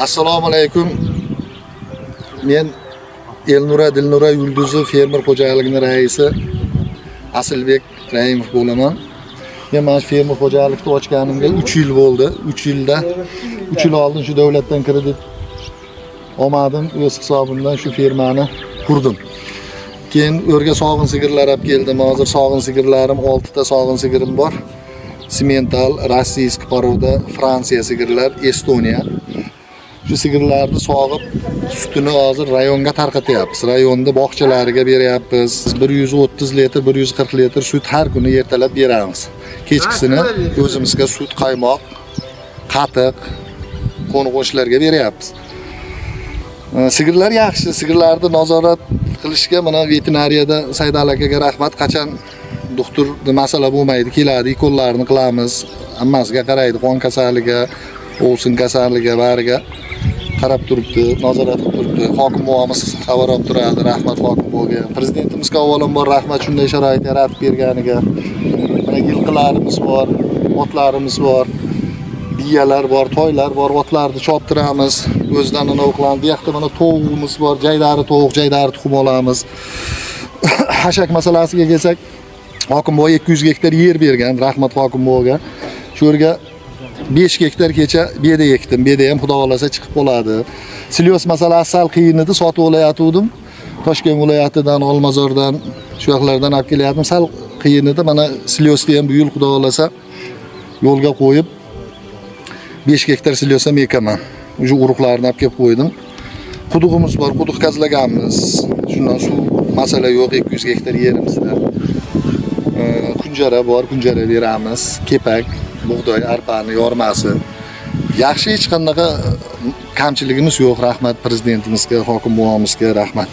Assalomu alaykum. Men Elnura Dilnura Yulduzi fermer xo'jaligining raisi Asilbek Raimov bo'laman. Men mana shu fermer xo'jalikni ochganimga 3 yil bo'ldi. 3 yilda 3 yil oldin shu davlatdan kredit olmadim, o'z hisobimdan shu fermani qurdim. Keyin o'rga sog'in sigirlar olib keldim. Hozir sog'in sigirlarim 6 ta sog'in sigirim bor. Simental, rossiyskiy poroda, Fransiya sigirlar, Estoniya. Shu sigirlarni sog'ib, sutini hozir rayonga tarqatyapmiz. Rayonda bog'chalarga beryapmiz. 130 litr, 140 litr sut har kuni ertalab beramiz. Kechkisini o'zimizga sut, qaymoq, qatiq, qo'ni-qo'shnilarga beryapmiz. Sigirlar yaxshi, sigirlarni nazorat qilishga mana veterinariyada Saydal akaga rahmat. Qachon doktor masala bo'lmaydi, keladi, ikollarni qilamiz. Hammasiga qaraydi, qon kasalligi, o'sin kasalligi bariga qarab turibdi, nazorat qilib turibdi. Hokim bo'lamiz xabar olib turadi, rahmat hokim bo'lgan. Prezidentimizga avvalambor rahmat shunday sharoit yaratib berganiga. Mana yilqilarimiz bor, otlarimiz bor, biyalar bor, toylar bor, otlarni choptiramiz. O'zidan ana o'qiladi. Bu yoqda mana tovuqimiz bor, jaydari tovuq, jaydari tuxum olamiz. Hashak masalasiga kelsak, hokim boy 200 gektar yer bergan, rahmat hokim bo'lgan. Shu yerga 5 gektar kecha beda ekdim. Beda ham xudo xolasa chiqib qoladi. Silios masalasi sal qiyin edi, sotib olayotgandim. Toshkent viloyatidan, Olmazordan, shu yoqlardan olib kelyaptim. Sal qiyin edi. Mana siliosni ham bu yil xudo xolasa yo'lga qo'yib 5 gektar silios ham ekaman. O'sha urug'larni olib kelib qo'ydim. Quduqimiz bor, quduq qazlaganmiz. Shundan suv masala yo'q 200 gektar yerimizda. Kunjara bor, kunjara beramiz. Kepak, bug'doy, arpani yormasi. Yaxshi hech qanaqa kamchiligimiz yo'q. Rahmat prezidentimizga, hokim buvamizga rahmat.